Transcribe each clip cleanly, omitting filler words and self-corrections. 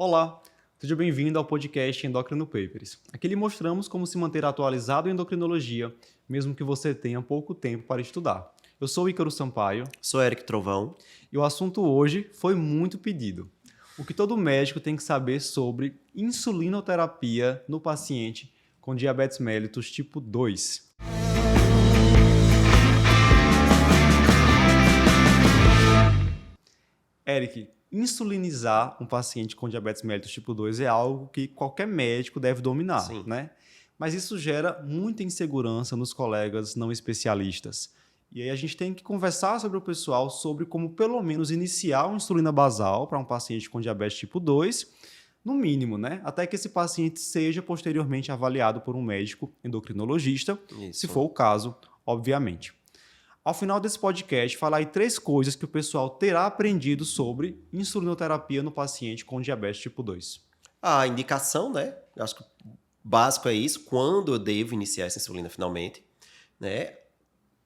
Olá, seja bem-vindo ao podcast Endocrino Papers. Aqui lhe mostramos como se manter atualizado em endocrinologia, mesmo que você tenha pouco tempo para estudar. Eu sou Ícaro Sampaio. Sou Eric Trovão. E o assunto hoje foi muito pedido. O que todo médico tem que saber sobre insulinoterapia no paciente com diabetes mellitus tipo 2. Eric, insulinizar um paciente com diabetes mellitus tipo 2 é algo que qualquer médico deve dominar, Sim. né? Mas isso gera muita insegurança nos colegas não especialistas. E aí a gente tem que conversar sobre o pessoal sobre como pelo menos iniciar uma insulina basal para um paciente com diabetes tipo 2, no mínimo, né? Até que esse paciente seja posteriormente avaliado por um médico endocrinologista, se for o caso, obviamente. Ao final desse podcast, falar aí 3 coisas que o pessoal terá aprendido sobre insulinoterapia no paciente com diabetes tipo 2. A indicação, né? Eu acho que o básico é isso. Quando eu devo iniciar essa insulina finalmente, né?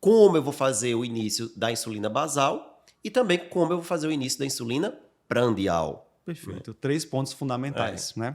Como eu vou fazer o início da insulina basal e também como eu vou fazer o início da insulina prandial. Perfeito. 3 pontos fundamentais, né?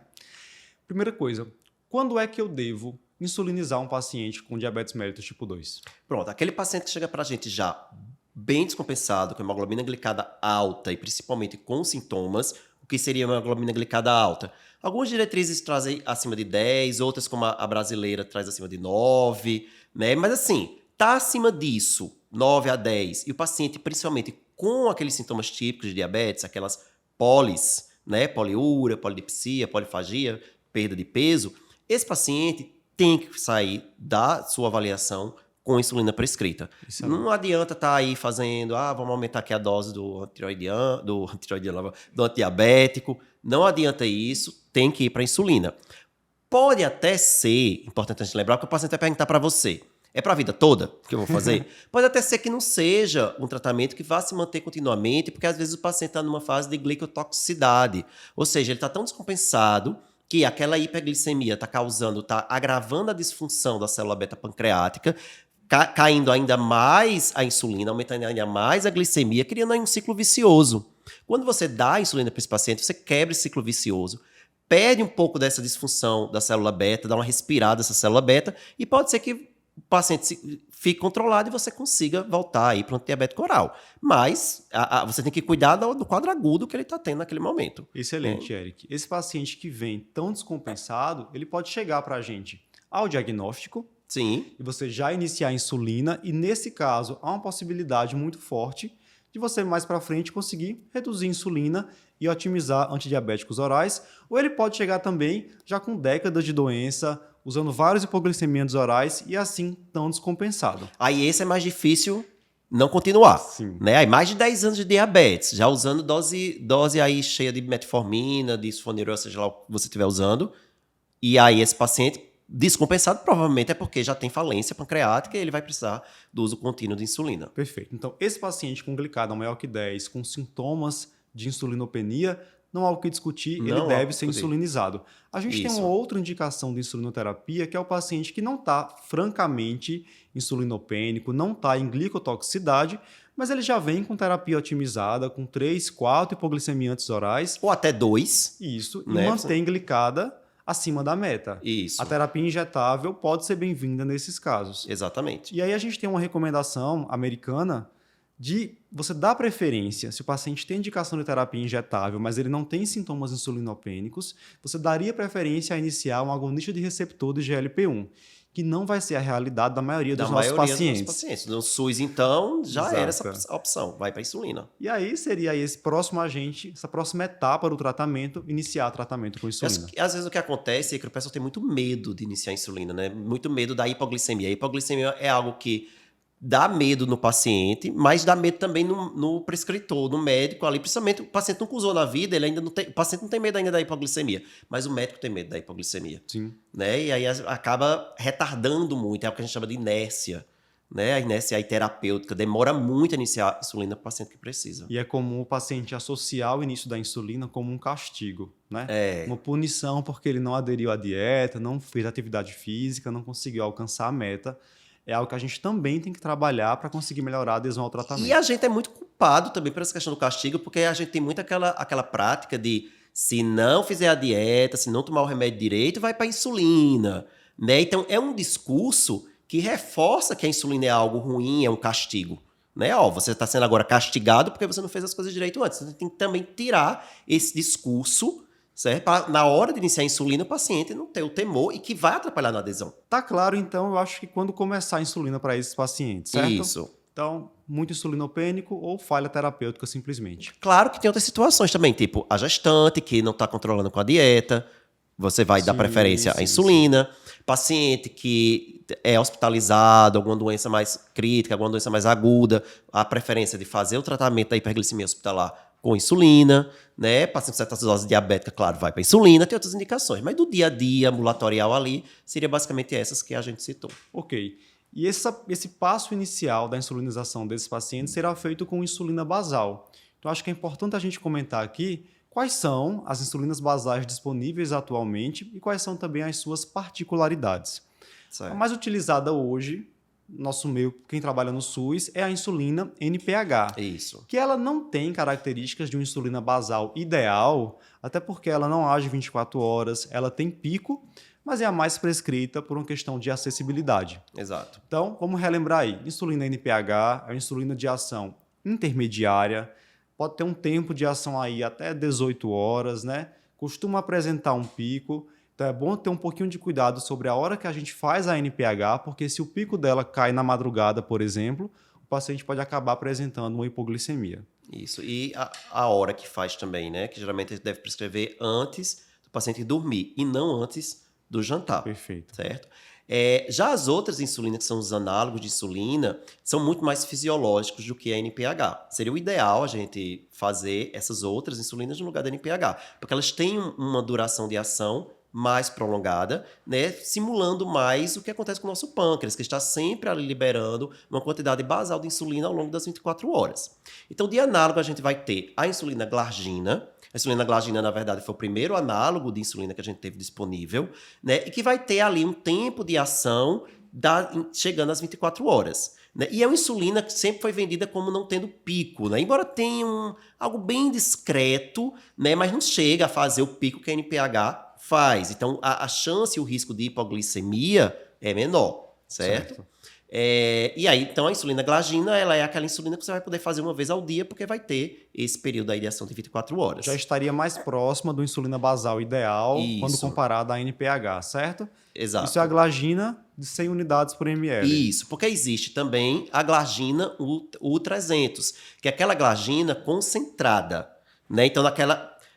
Primeira coisa, quando é que eu devo insulinizar um paciente com diabetes mellitus tipo 2? Pronto, aquele paciente que chega pra gente já bem descompensado, com hemoglobina glicada alta e principalmente com sintomas, o que seria uma hemoglobina glicada alta? Algumas diretrizes trazem acima de 10, outras como a brasileira traz acima de 9, né? Mas assim, tá acima disso, 9 a 10, e o paciente principalmente com aqueles sintomas típicos de diabetes, aquelas polis, né? Poliúria, polidipsia, polifagia, perda de peso, esse paciente tem que sair da sua avaliação com insulina prescrita. Excelente. Não adianta estar aí fazendo, vamos aumentar aqui a dose do antidiabético. Não adianta isso, tem que ir para insulina. Pode até ser, importante a gente lembrar, porque o paciente vai perguntar para você, é para a vida toda que eu vou fazer? Pode até ser que não seja um tratamento que vá se manter continuamente, porque às vezes o paciente está numa fase de glicotoxicidade. Ou seja, ele está tão descompensado que aquela hiperglicemia está agravando a disfunção da célula beta pancreática, caindo ainda mais a insulina, aumentando ainda mais a glicemia, criando aí um ciclo vicioso. Quando você dá a insulina para esse paciente, você quebra esse ciclo vicioso, perde um pouco dessa disfunção da célula beta, dá uma respirada nessa célula beta, e pode ser que o paciente fique controlado e você consiga voltar aí para um diabético oral. Mas você tem que cuidar do quadro agudo que ele está tendo naquele momento. Excelente, Eric. Esse paciente que vem tão descompensado, ele pode chegar para a gente ao diagnóstico. Sim. E você já iniciar a insulina, e nesse caso há uma possibilidade muito forte de você mais para frente conseguir reduzir a insulina e otimizar antidiabéticos orais, ou ele pode chegar também já com décadas de doença, usando vários hipoglicemiantes orais e assim tão descompensado. Aí esse é mais difícil não continuar. Sim. Né? Aí mais de 10 anos de diabetes, já usando dose aí cheia de metformina, de sulfonylurea, seja lá o que você estiver usando, e aí esse paciente descompensado provavelmente é porque já tem falência pancreática e ele vai precisar do uso contínuo de insulina. Perfeito. Então, esse paciente com glicada maior que 10, com sintomas de insulinopenia, não há o que discutir, ele deve ser insulinizado. A gente tem uma outra indicação de insulinoterapia, que é o paciente que não está francamente insulinopênico, não está em glicotoxicidade, mas ele já vem com terapia otimizada, com 3, 4 hipoglicemiantes orais. Ou até 2. Isso, né? E mantém glicada acima da meta. Isso. A terapia injetável pode ser bem-vinda nesses casos. Exatamente. E aí a gente tem uma recomendação americana de você dar preferência, se o paciente tem indicação de terapia injetável, mas ele não tem sintomas insulinopênicos, você daria preferência a iniciar um agonista de receptor de GLP-1, que não vai ser a realidade da maioria dos nossos pacientes. No SUS, então, já era essa opção, vai para insulina. E aí seria esse próximo agente, essa próxima etapa do tratamento, iniciar tratamento com insulina. Às vezes o que acontece é que o pessoal tem muito medo de iniciar a insulina, né? Muito medo da hipoglicemia. A hipoglicemia é algo que dá medo no paciente, mas dá medo também no prescritor, no médico ali. Principalmente o paciente nunca usou na vida, ele ainda não tem, o paciente não tem medo ainda da hipoglicemia, mas o médico tem medo da hipoglicemia. Sim. Né? E aí acaba retardando muito, é o que a gente chama de inércia. Né? A inércia aí terapêutica demora muito a iniciar a insulina para o paciente que precisa. E é comum o paciente associar o início da insulina como um castigo, né? Uma punição porque ele não aderiu à dieta, não fez atividade física, não conseguiu alcançar a meta. É algo que a gente também tem que trabalhar para conseguir melhorar a adesão ao tratamento. E a gente é muito culpado também por essa questão do castigo, porque a gente tem muito aquela prática de Se não fizer a dieta, se não tomar o remédio direito, vai para insulina, né? Então, é um discurso que reforça que a insulina é algo ruim, é um castigo. Né? Ó, você está sendo agora castigado porque você não fez as coisas direito antes. Você tem que também tirar esse discurso, certo? Pra, na hora de iniciar a insulina, o paciente não ter o temor e que vai atrapalhar na adesão. Tá claro, então, eu acho que quando começar a insulina para esses pacientes, certo? Isso. Então, muito insulinopênico ou falha terapêutica simplesmente. Claro que tem outras situações também, tipo a gestante que não está controlando com a dieta, você vai dar Sim, preferência à sim, insulina. Paciente que é hospitalizado, alguma doença mais crítica, alguma doença mais aguda, a preferência de fazer o tratamento da hiperglicemia hospitalar com insulina, né? Paciente com cetose diabética, claro, vai para insulina, tem outras indicações, mas do dia a dia, ambulatorial ali, seria basicamente essas que a gente citou. Ok. E esse passo inicial da insulinização desses pacientes será feito com insulina basal. Então, acho que é importante a gente comentar aqui quais são as insulinas basais disponíveis atualmente e quais são também as suas particularidades. Certo. A mais utilizada hoje, nosso meio, quem trabalha no SUS, é a insulina NPH. Isso. Que ela não tem características de uma insulina basal ideal, até porque ela não age 24 horas, ela tem pico, mas é a mais prescrita por uma questão de acessibilidade. Exato. Então, vamos relembrar aí. Insulina NPH é uma insulina de ação intermediária, pode ter um tempo de ação aí até 18 horas, né? Costuma apresentar um pico. Então é bom ter um pouquinho de cuidado sobre a hora que a gente faz a NPH, porque se o pico dela cai na madrugada, por exemplo, o paciente pode acabar apresentando uma hipoglicemia. Isso. E a hora que faz também, né? Que geralmente a gente deve prescrever antes do paciente dormir e não antes do jantar. Perfeito. Certo? Já as outras insulinas, que são os análogos de insulina, são muito mais fisiológicos do que a NPH. Seria o ideal a gente fazer essas outras insulinas no lugar da NPH, porque elas têm uma duração de ação mais prolongada, né, simulando mais o que acontece com o nosso pâncreas, que está sempre ali liberando uma quantidade basal de insulina ao longo das 24 horas. Então, de análogo, a gente vai ter a insulina glargina. A insulina glargina, na verdade, foi o primeiro análogo de insulina que a gente teve disponível, né, e que vai ter ali um tempo de ação chegando às 24 horas. Né? E é uma insulina que sempre foi vendida como não tendo pico, né? Embora tenha algo bem discreto, né, mas não chega a fazer o pico que a NPH faz. Então, a chance e o risco de hipoglicemia é menor, certo? E aí, então, a insulina glargina, ela é aquela insulina que você vai poder fazer uma vez ao dia, porque vai ter esse período aí de ação de 24 horas. Já estaria mais próxima do insulina basal ideal quando comparada à NPH, certo? Exato. Isso é a glargina de 100 unidades por ml. Isso, porque existe também a glargina U300, que é aquela glargina concentrada, né? Então,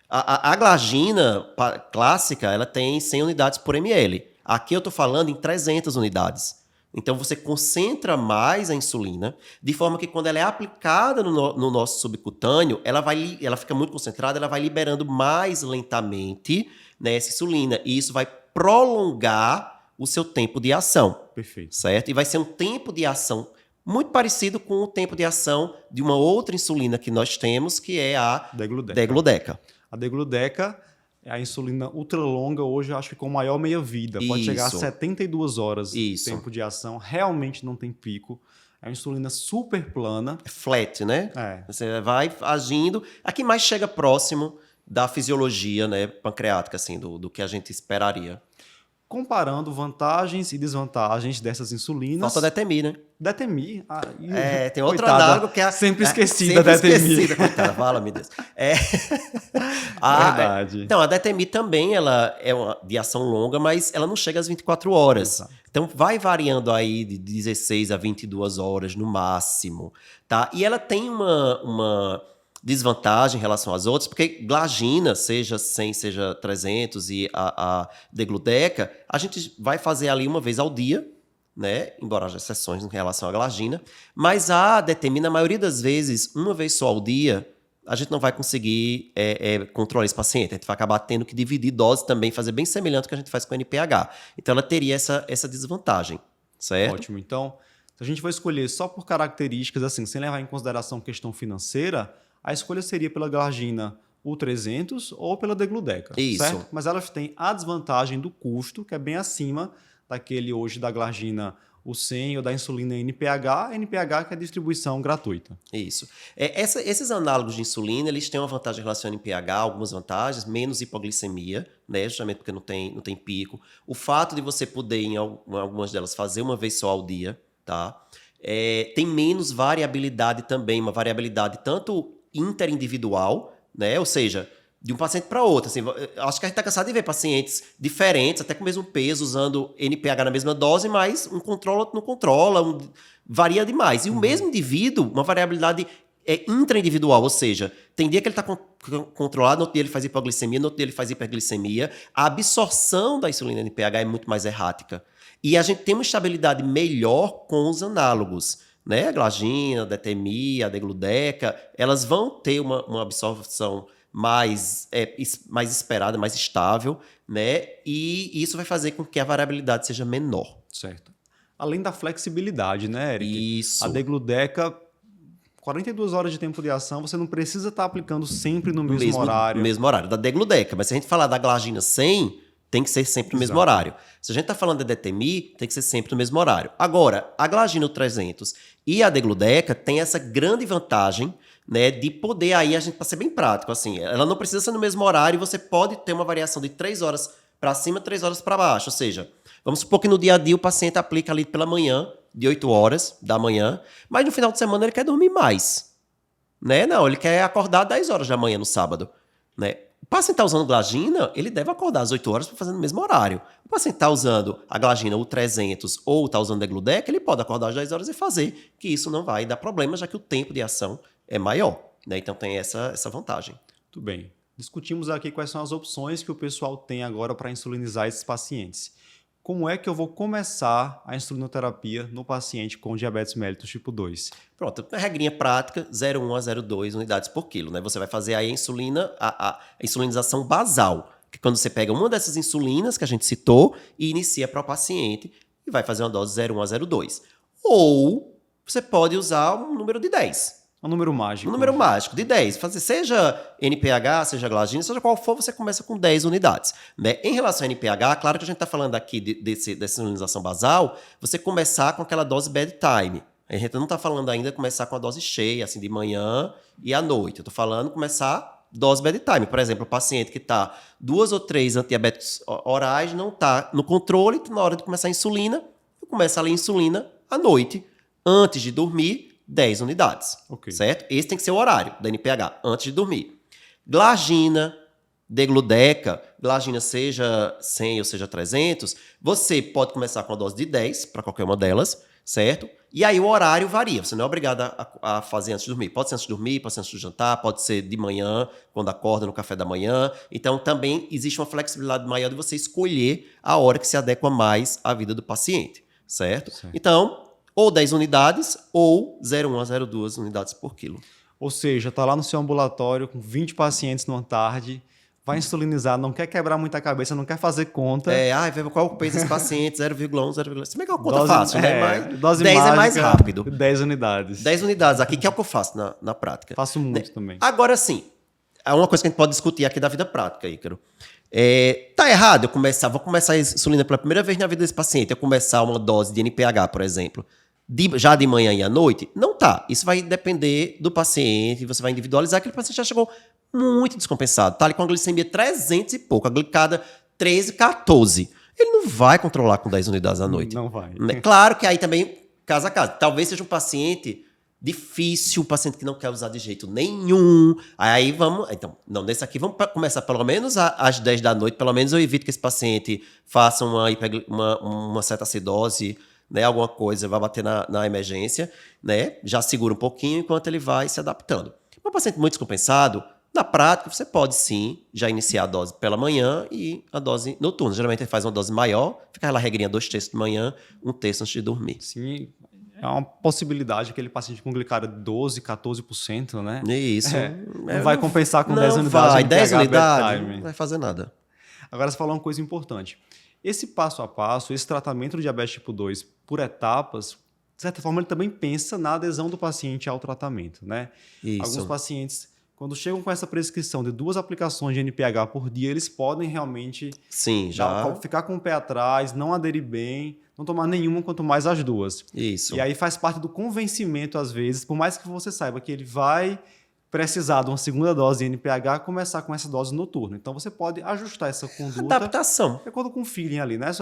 a glargina clássica, ela tem 100 unidades por ml. Aqui eu estou falando em 300 unidades. Então, você concentra mais a insulina, de forma que quando ela é aplicada no nosso subcutâneo, ela fica muito concentrada, ela vai liberando mais lentamente, né, essa insulina. E isso vai prolongar o seu tempo de ação. Perfeito. Certo? E vai ser um tempo de ação muito parecido com o tempo de ação de uma outra insulina que nós temos, que é a Degludeca. A Degludeca é a insulina ultralonga, hoje eu acho que com maior meia-vida. Pode chegar a 72 horas de tempo de ação. Realmente não tem pico. É uma insulina super plana. É flat, né? Você vai agindo. A que mais chega próximo da fisiologia, né, pancreática, assim, do que a gente esperaria. Comparando vantagens e desvantagens dessas insulinas. Falta Detemir, né? Detemir. Tem outra análogo que é sempre esquecida, Detemir. Coitada, fala, meu Deus. Verdade. Então, a Detemir também ela é de ação longa, mas ela não chega às 24 horas. Exato. Então, vai variando aí de 16 a 22 horas no máximo, tá? E ela tem uma desvantagem em relação às outras, porque glargina, seja 100, seja 300 e a Degludeca, a gente vai fazer ali uma vez ao dia, né? Embora haja exceções em relação à glargina, mas a Detemir, na maioria das vezes, uma vez só ao dia, a gente não vai conseguir controlar esse paciente. A gente vai acabar tendo que dividir dose também, fazer bem semelhante ao que a gente faz com o NPH. Então, ela teria essa desvantagem, certo? Ótimo. Então, se a gente for escolher só por características, assim, sem levar em consideração questão financeira, a escolha seria pela glargina U300 ou pela Degludeca. Isso. Certo? Mas elas têm a desvantagem do custo, que é bem acima daquele hoje da glargina o 100 ou da insulina NPH que é distribuição gratuita. Isso. Esses análogos de insulina, eles têm uma vantagem em relação ao NPH, algumas vantagens, menos hipoglicemia, né? Justamente porque não tem pico. O fato de você poder, em algumas delas, fazer uma vez só ao dia, tá? Tem menos variabilidade também, uma variabilidade tanto interindividual, né? Ou seja, de um paciente para outro. Assim, acho que a gente está cansado de ver pacientes diferentes, até com o mesmo peso, usando NPH na mesma dose, mas um controla, outro não controla, varia demais. E o mesmo indivíduo, uma variabilidade intraindividual, ou seja, tem dia que ele está controlado, no outro dia ele faz hipoglicemia, no outro dia ele faz hiperglicemia. A absorção da insulina NPH é muito mais errática. E a gente tem uma estabilidade melhor com os análogos, né? A glagina, a detemia, a degludeca, elas vão ter uma absorção mais esperada, mais estável, né? E isso vai fazer com que a variabilidade seja menor. Certo. Além da flexibilidade, né, Eric? Isso. A degludeca, 42 horas de tempo de ação, você não precisa estar aplicando sempre no mesmo horário. No mesmo horário, da degludeca. Mas se a gente falar da glagina 100, tem que ser sempre no mesmo horário. Se a gente está falando da Detemi, tem que ser sempre no mesmo horário. Agora, a glagina 300 e a degludeca tem essa grande vantagem, né, de poder aí, a gente para ser bem prático, assim, ela não precisa ser no mesmo horário, você pode ter uma variação de 3 horas para cima, 3 horas para baixo. Ou seja, vamos supor que no dia a dia o paciente aplica ali pela manhã, de 8 horas da manhã, mas no final de semana ele quer dormir mais. Né? Não, ele quer acordar 10 horas da manhã no sábado. Né? O paciente está usando glagina, ele deve acordar às 8 horas para fazer no mesmo horário. O paciente está usando a glagina, o 300, ou está usando a degludeca, ele pode acordar às 10 horas e fazer, que isso não vai dar problema, já que o tempo de ação é maior. Né? Então tem essa vantagem. Muito bem. Discutimos aqui quais são as opções que o pessoal tem agora para insulinizar esses pacientes. Como é que eu vou começar a insulinoterapia no paciente com diabetes mellitus tipo 2? Pronto, a regrinha prática, 0,1 a 0,2 unidades por quilo. Né? Você vai fazer aí a insulinização basal, que é quando você pega uma dessas insulinas que a gente citou e inicia para o paciente e vai fazer uma dose 0,1 a 0,2. Ou você pode usar um número de 10. Um número mágico. Um número mágico de 10. Seja NPH, seja glagina, seja qual for, você começa com 10 unidades. Né? Em relação ao NPH, claro que a gente está falando aqui dessa insulinização basal, você começar com aquela dose bedtime. A gente não está falando ainda de começar com a dose cheia, assim, de manhã e à noite. Eu estou falando de começar dose bedtime. Por exemplo, o paciente que está 2 ou 3 antidiabéticos orais, não está no controle, na hora de começar a insulina, começa ali a insulina à noite, antes de dormir, 10 unidades, okay. Certo? Esse tem que ser o horário da NPH, antes de dormir. Glagina, degludeca, glagina seja 100 ou seja 300, você pode começar com a dose de 10 para qualquer uma delas, certo? E aí o horário varia, você não é obrigado a fazer antes de dormir. Pode ser antes de dormir, pode ser antes de jantar, pode ser de manhã, quando acorda no café da manhã. Então também existe uma flexibilidade maior de você escolher a hora que se adequa mais à vida do paciente, certo? Então, ou 10 unidades, ou 0,1 a 0,2 unidades por quilo. Ou seja, está lá no seu ambulatório com 20 pacientes numa tarde, vai insulinizar, não quer quebrar muita cabeça, não quer fazer conta. Qual o peso desse paciente? 0,1, 0,2. Se bem que é uma conta fácil, né? Mas dose 10 mágica, é mais rápido. 10 unidades. 10 unidades aqui, que é o que eu faço na prática. Faço muito também. Agora sim, é uma coisa que a gente pode discutir aqui da vida prática, Ícaro. Tá errado vou começar a insulina pela primeira vez na vida desse paciente, eu começar uma dose de NPH, por exemplo, já de manhã e à noite? Não tá. Isso vai depender do paciente, você vai individualizar. Aquele paciente já chegou muito descompensado. Tá ali com a glicemia 300 e pouco, a glicada 13, 14. Ele não vai controlar com 10 unidades à noite. Não vai. Claro que aí também, caso a caso. Talvez seja um paciente difícil, um paciente que não quer usar de jeito nenhum. Aí vamos... Então, não, nesse aqui vamos começar pelo menos às 10 da noite. Pelo menos eu evito que esse paciente faça uma cetacidose, né, alguma coisa, vai bater na emergência, né, já segura um pouquinho enquanto ele vai se adaptando. Um paciente muito descompensado, na prática, você pode sim já iniciar a dose pela manhã e a dose noturna. Geralmente ele faz uma dose maior, fica aquela regrinha 2/3 de manhã, 1/3 antes de dormir. Sim, é uma possibilidade aquele paciente com glicada de 12, 14%, né? Isso. Não vai compensar com 10 unidades. Vai, 10 unidades, não vai fazer nada. Agora você falou uma coisa importante. Esse passo a passo, esse tratamento do diabetes tipo 2 por etapas, de certa forma, ele também pensa na adesão do paciente ao tratamento, né? Isso. Alguns pacientes Quando chegam com essa prescrição de 2 aplicações de NPH por dia, eles podem realmente Sim, já. ficar com o pé atrás, não aderir bem, não tomar nenhuma, quanto mais as 2. Isso. E aí faz parte do convencimento, às vezes, por mais que você saiba que ele vai precisar de uma segunda dose de NPH, começar com essa dose noturna. Então você pode ajustar essa conduta Adaptação. de acordo com o feeling ali, né? Às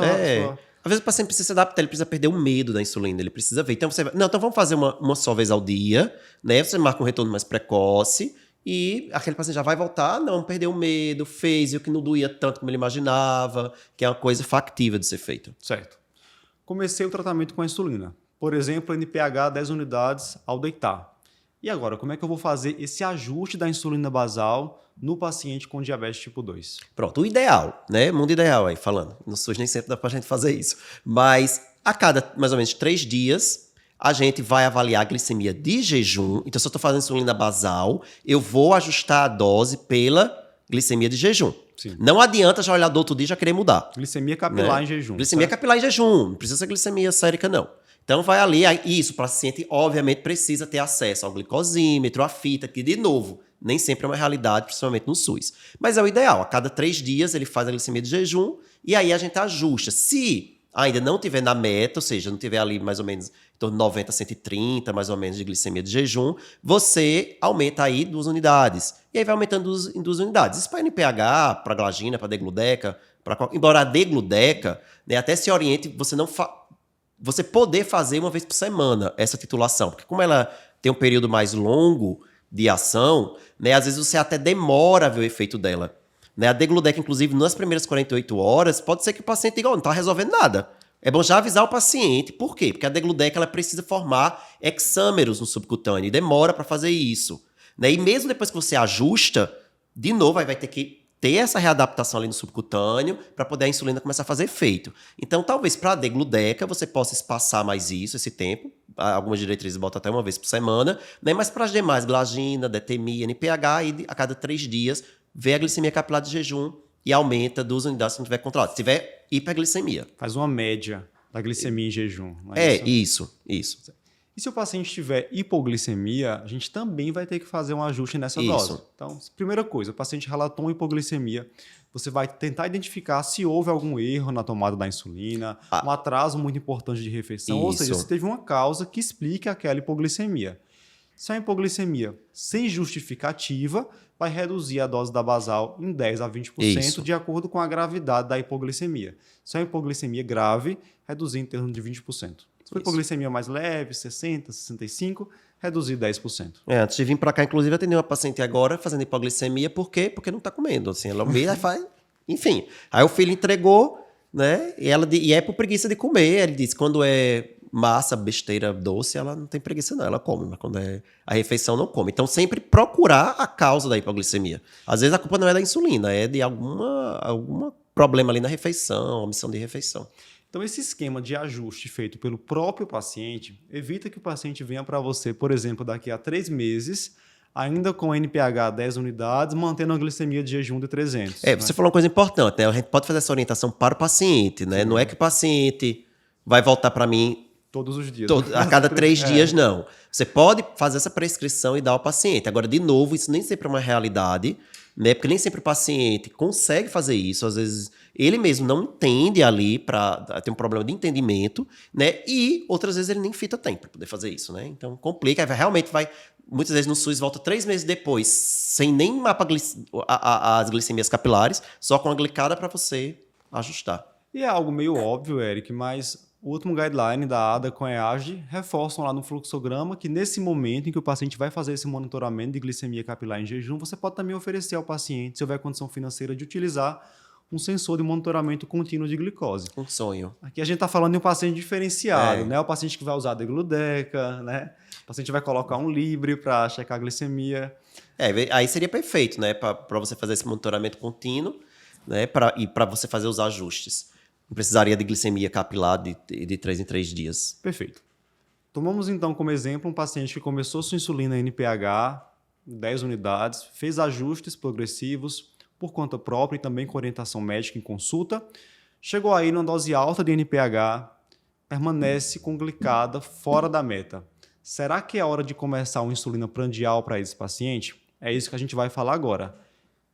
vezes o paciente precisa se adaptar, ele precisa perder o medo da insulina, ele precisa ver. Então você vai, não, então vamos fazer uma só vez ao dia, né? Você marca um retorno mais precoce e aquele paciente já vai voltar, não, perdeu o medo, fez, viu que não doía tanto como ele imaginava, que é uma coisa factível de ser feita. Certo. Comecei o tratamento com a insulina. Por exemplo, NPH 10 unidades ao deitar. E agora, como é que eu vou fazer esse ajuste da insulina basal no paciente com diabetes tipo 2? Pronto, o ideal, né? Mundo ideal aí, falando. No SUS nem sempre dá pra gente fazer isso. Mas a cada mais ou menos 3 dias, a gente vai avaliar a glicemia de jejum. Então, se eu estou fazendo insulina basal, eu vou ajustar a dose pela glicemia de jejum. Sim. Não adianta já olhar do outro dia e já querer mudar. Glicemia capilar Né? em jejum. Glicemia certo? capilar em jejum. Não precisa ser glicemia sérica, não. Então, vai ali. Isso, o paciente, obviamente, precisa ter acesso ao glicosímetro, à fita, que, de novo, nem sempre é uma realidade, principalmente no SUS. Mas é o ideal. A cada 3 dias, ele faz a glicemia de jejum e aí a gente ajusta. Se ainda não tiver na meta, ou seja, não tiver ali mais ou menos em torno de 90, 130, mais ou menos, de glicemia de jejum, você aumenta aí 2 unidades. E aí vai aumentando em 2 unidades. Isso para NPH, para glagina, para degludeca, embora a degludeca, né, até se oriente, você poder fazer uma vez por semana essa titulação. Porque como ela tem um período mais longo de ação, né, às vezes você até demora a ver o efeito dela. Né? A degludeca, inclusive, nas primeiras 48 horas, pode ser que o paciente diga, não está resolvendo nada. É bom já avisar o paciente. Por quê? Porque a degludeca ela precisa formar hexâmeros no subcutâneo e demora para fazer isso. Né? E mesmo depois que você ajusta, de novo, aí vai ter que ter essa readaptação ali no subcutâneo para poder a insulina começar a fazer efeito. Então, talvez para a degludeca você possa espaçar mais esse tempo. Algumas diretrizes botam até uma vez por semana. Né? Mas para as demais, glagina, detemia, NPH, e a cada 3 dias, vê a glicemia capilar de jejum e aumenta 2 unidades se não tiver controlado. Se tiver hiperglicemia. Faz uma média da glicemia em jejum. Não Isso? Isso. E se o paciente tiver hipoglicemia, a gente também vai ter que fazer um ajuste nessa Isso. dose. Então, primeira coisa, o paciente relatou uma hipoglicemia, você vai tentar identificar se houve algum erro na tomada da insulina, um atraso muito importante de refeição, ou seja, se teve uma causa que explique aquela hipoglicemia. Se é uma hipoglicemia sem justificativa, vai reduzir a dose da basal em 10 a 20%, Isso. de acordo com a gravidade da hipoglicemia. Se é uma hipoglicemia grave, reduzir em torno de 20%. Se for hipoglicemia mais leve, 60%, 65%, reduzir 10%. Antes de vir para cá, inclusive, eu atendi uma paciente agora fazendo hipoglicemia. Por quê? Porque não está comendo. Assim, ela meio faz... Enfim. Aí o filho entregou, né? E é por preguiça de comer. Ele disse, quando é massa, besteira, doce, ela não tem preguiça não, ela come. Mas quando é a refeição, não come. Então, sempre procurar a causa da hipoglicemia. Às vezes, a culpa não é da insulina, é de algum problema ali na refeição, omissão de refeição. Então, esse esquema de ajuste feito pelo próprio paciente evita que o paciente venha para você, por exemplo, daqui a 3 meses, ainda com NPH 10 unidades, mantendo a glicemia de jejum de 300. Você falou uma coisa importante, né? A gente pode fazer essa orientação para o paciente, né? Não é que o paciente vai voltar para mim todos os dias. A cada 3 dias, não. Você pode fazer essa prescrição e dar ao paciente. Agora, de novo, isso nem sempre é uma realidade, né? Porque nem sempre o paciente consegue fazer isso. Às vezes, ele mesmo não entende ali, tem um problema de entendimento, né? E outras vezes ele nem fita tem para poder fazer isso, né? Então, complica. Realmente vai... Muitas vezes no SUS volta 3 meses depois, sem nem mapa as glicemias capilares, só com a glicada para você ajustar. E é algo meio óbvio, Eric, mas o último guideline da ADA com a EASD reforçam lá no fluxograma que nesse momento em que o paciente vai fazer esse monitoramento de glicemia capilar em jejum, você pode também oferecer ao paciente, se houver condição financeira, de utilizar um sensor de monitoramento contínuo de glicose. Um sonho. Aqui a gente está falando de um paciente diferenciado, né? O paciente que vai usar a degludeca, né? O paciente vai colocar um Libre para checar a glicemia. Aí seria perfeito, né? Para você fazer esse monitoramento contínuo, né? E para você fazer os ajustes. Não precisaria de glicemia capilar de 3 em 3 dias. Perfeito. Tomamos então como exemplo um paciente que começou sua insulina NPH, 10 unidades, fez ajustes progressivos por conta própria e também com orientação médica em consulta, chegou aí numa dose alta de NPH, permanece com glicada fora da meta. Será que é hora de começar uma insulina prandial para esse paciente? É isso que a gente vai falar agora.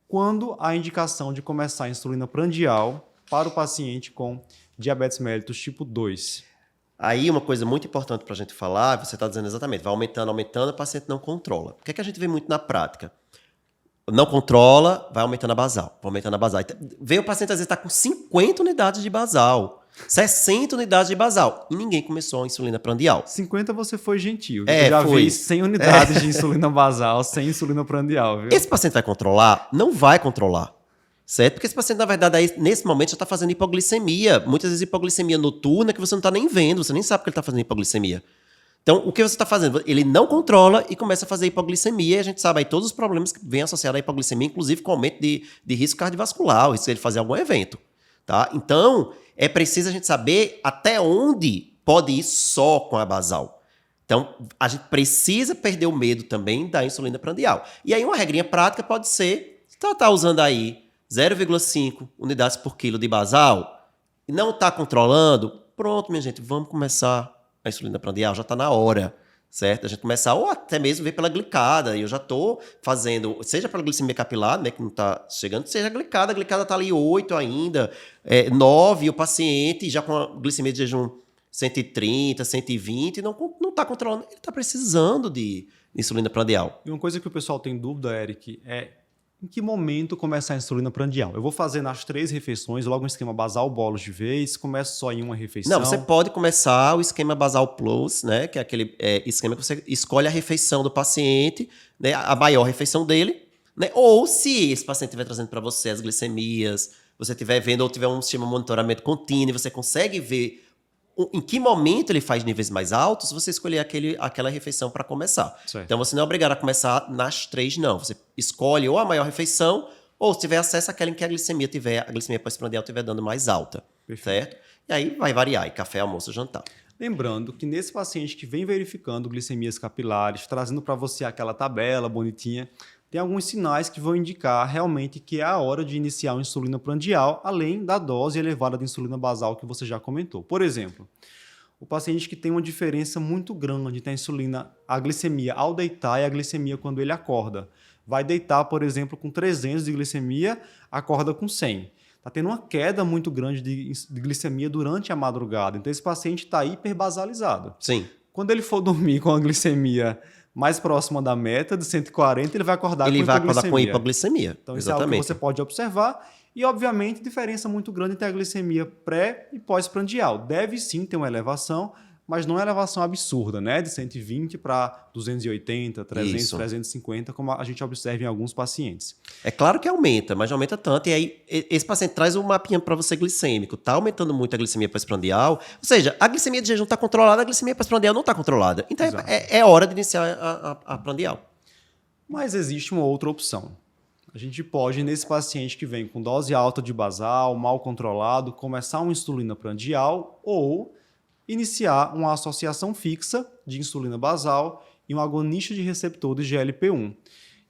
Quando a indicação de começar a insulina prandial para o paciente com diabetes mellitus tipo 2? Aí uma coisa muito importante para a gente falar, você está dizendo exatamente, vai aumentando, aumentando, o paciente não controla. O que é que a gente vê muito na prática? Não controla, vai aumentando a basal, vai aumentando a basal. Vê o paciente às vezes está com 50 unidades de basal, 60 unidades de basal, e ninguém começou a insulina prandial. 50 você foi gentil. É, Eu já foi. vi 100 unidades de insulina basal sem insulina prandial, viu? Esse paciente vai controlar? Não vai controlar. Certo? Porque esse paciente, na verdade, aí, nesse momento já está fazendo hipoglicemia. Muitas vezes hipoglicemia noturna que você não está nem vendo, você nem sabe que ele está fazendo hipoglicemia. Então, o que você está fazendo? Ele não controla e começa a fazer hipoglicemia. E a gente sabe aí todos os problemas que vêm associados à hipoglicemia, inclusive com aumento de risco cardiovascular, o risco de ele fazer algum evento. Tá? Então, é preciso a gente saber até onde pode ir só com a basal. Então, a gente precisa perder o medo também da insulina prandial. E aí, uma regrinha prática pode ser, se você está usando aí 0,5 unidades por quilo de basal e não está controlando, pronto, minha gente, vamos começar a insulina prandial, já está na hora, certo? A gente começar, ou até mesmo ver pela glicada, e eu já estou fazendo, seja pela glicemia capilar, né, que não está chegando, seja a glicada está ali 8 ainda, 9, e o paciente já com a glicemia de jejum 130, 120, não está controlando, ele está precisando de insulina prandial. E uma coisa que o pessoal tem dúvida, Eric, é em que momento começar a insulina prandial? Eu vou fazer nas 3 refeições, logo um esquema basal bolos de vez, começo só em uma refeição? Não, você pode começar o esquema basal plus, né, que é aquele esquema que você escolhe a refeição do paciente, né, a maior refeição dele, né, ou se esse paciente estiver trazendo para você as glicemias, você estiver vendo ou tiver um sistema de monitoramento contínuo, você consegue ver em que momento ele faz níveis mais altos, você escolher aquela refeição para começar. Certo. Então, você não é obrigado a começar nas 3, não. Você escolhe ou a maior refeição, ou se tiver acesso àquela em que a glicemia pós-prandial estiver dando mais alta. Perfeito. Certo? E aí vai variar, e café, almoço, jantar. Lembrando que nesse paciente que vem verificando glicemias capilares, trazendo para você aquela tabela bonitinha, tem alguns sinais que vão indicar realmente que é a hora de iniciar uma insulina prandial, além da dose elevada de insulina basal que você já comentou. Por exemplo, o paciente que tem uma diferença muito grande entre a glicemia ao deitar e a glicemia quando ele acorda. Vai deitar, por exemplo, com 300 de glicemia, acorda com 100. Está tendo uma queda muito grande de glicemia durante a madrugada. Então, esse paciente está hiperbasalizado. Sim. Quando ele for dormir com a glicemia mais próxima da meta, de 140, ele vai acordar com hipoglicemia. Ele vai acordar com hipoglicemia. Então, isso é algo que você pode observar. E, obviamente, diferença muito grande entre a glicemia pré e pós-prandial. Deve sim ter uma elevação, mas não é uma elevação absurda, né? De 120 para 280, 300, Isso. 350, como a gente observa em alguns pacientes. É claro que aumenta, mas não aumenta tanto. E aí, esse paciente traz um mapinha para você glicêmico. Está aumentando muito a glicemia pós-prandial. Ou seja, a glicemia de jejum está controlada, a glicemia pós-prandial não está controlada. Então, é hora de iniciar a prandial. Mas existe uma outra opção. A gente pode, nesse paciente que vem com dose alta de basal, mal controlado, começar uma insulina prandial ou iniciar uma associação fixa de insulina basal e um agonista de receptores GLP-1.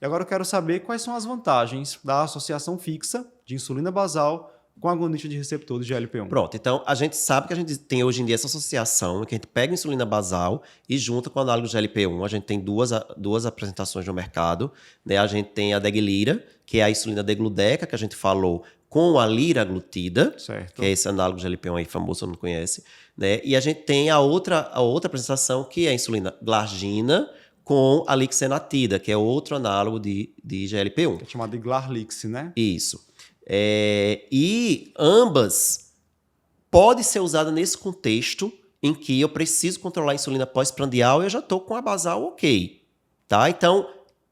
E agora eu quero saber quais são as vantagens da associação fixa de insulina basal com agonista de receptores GLP-1. Pronto, então a gente sabe que a gente tem hoje em dia essa associação, que a gente pega a insulina basal e junta com o análogo GLP-1. A gente tem duas apresentações no mercado, né? A gente tem a Deglira, que é a insulina degludeca, que a gente falou, com a liraglutida, certo, que é esse análogo GLP-1 aí famoso, você não conhece, né? E a gente tem a outra apresentação, que é a insulina glargina com a lixenatida, que é outro análogo de GLP-1. É chamado de Glarlix, né? Isso. E ambas podem ser usadas nesse contexto em que eu preciso controlar a insulina pós-prandial e eu já estou com a basal ok. Tá? Então,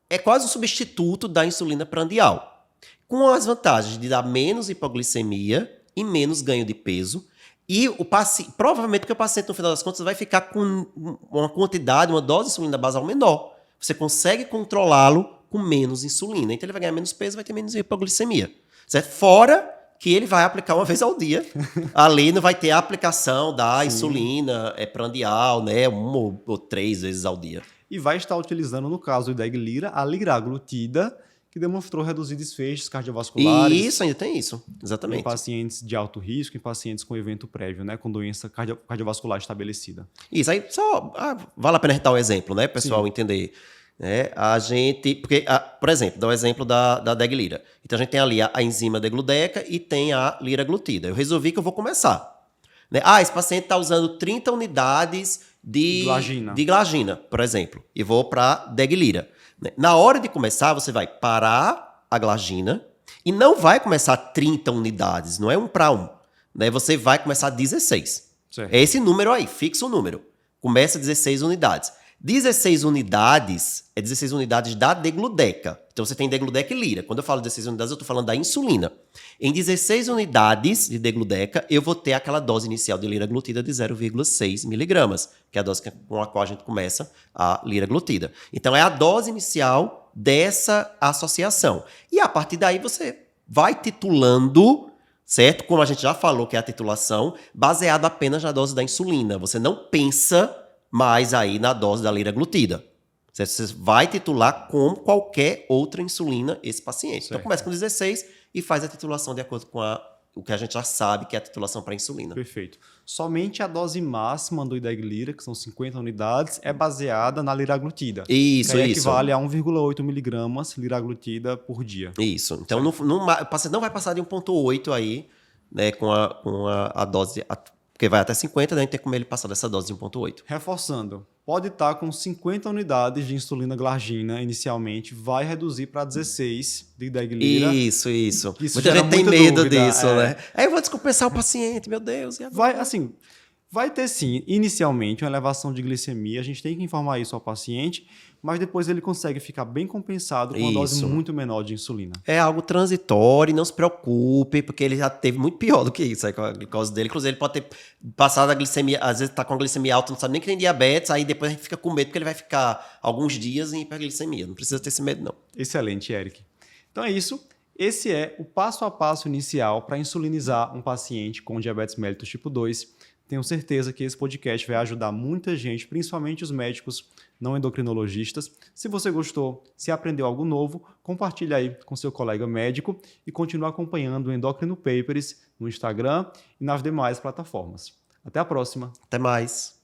é quase um substituto da insulina prandial, com as vantagens de dar menos hipoglicemia e menos ganho de peso. E provavelmente porque o paciente, no final das contas, vai ficar com uma quantidade, uma dose de insulina basal menor. Você consegue controlá-lo com menos insulina. Então ele vai ganhar menos peso, vai ter menos hipoglicemia. Certo? Fora que ele vai aplicar uma vez ao dia. Ali não vai ter a aplicação da insulina prandial, né? 1 ou 3 vezes ao dia. E vai estar utilizando, no caso da Deglira, a liraglutida, que demonstrou reduzir desfechos cardiovasculares. Isso, ainda tem isso. Exatamente. Em pacientes de alto risco, em pacientes com evento prévio, né? Com doença cardiovascular estabelecida. Isso, aí só vale a pena dar um exemplo, né? Para o pessoal entender. né? Por exemplo, dá o exemplo da deglira. Então a gente tem ali a enzima degludeca e tem a liraglutida. Eu resolvi que eu vou começar. Né? Esse paciente está usando 30 unidades de glagina, por exemplo, e vou para deglira. Né? Na hora de começar, você vai parar a glagina e não vai começar 30 unidades, não é 1 para 1. Né? Você vai começar 16. Certo. É esse número aí, fixa o número. Começa 16 unidades. 16 unidades é 16 unidades da degludeca. Então você tem degludeca e lira. Quando eu falo 16 unidades, eu estou falando da insulina. Em 16 unidades de degludeca, eu vou ter aquela dose inicial de liraglutida de 0,6 miligramas, que é a dose com a qual a gente começa a liraglutida. Então é a dose inicial dessa associação. E a partir daí você vai titulando, certo? Como a gente já falou que é a titulação, baseado apenas na dose da insulina. Você não pensa mais aí na dose da liraglutida. Você vai titular com qualquer outra insulina esse paciente. Certo. Então começa com 16 e faz a titulação de acordo com o que a gente já sabe que é a titulação para insulina. Perfeito. Somente a dose máxima do Ideglira, que são 50 unidades, é baseada na liraglutida. Isso, que aí isso. equivale a 1,8 miligramas liraglutida por dia. Isso. Então o paciente não vai passar de 1,8 aí, né, com a dose, porque vai até 50, né, a gente tem como ele passar dessa dose de 1,8. Reforçando, pode estar com 50 unidades de insulina glargina inicialmente, vai reduzir para 16 de Ideglira. Isso. Muita gera gente tem muita medo dúvida, disso, né? Aí eu vou descompensar o paciente, meu Deus. E agora? Vai ter sim, inicialmente, uma elevação de glicemia, a gente tem que informar isso ao paciente, mas depois ele consegue ficar bem compensado com uma dose Isso. muito menor de insulina. É algo transitório, não se preocupe, porque ele já teve muito pior do que isso aí com a glicose dele. Inclusive, ele pode ter passado a glicemia, às vezes tá com a glicemia alta, não sabe nem que tem diabetes, aí depois a gente fica com medo, porque ele vai ficar alguns dias em hiperglicemia. Não precisa ter esse medo, não. Excelente, Eric. Então é isso. Esse é o passo a passo inicial para insulinizar um paciente com diabetes mellitus tipo 2. Tenho certeza que esse podcast vai ajudar muita gente, principalmente os médicos não endocrinologistas. Se você gostou, se aprendeu algo novo, compartilhe aí com seu colega médico e continue acompanhando o Endocrino Papers no Instagram e nas demais plataformas. Até a próxima. Até mais.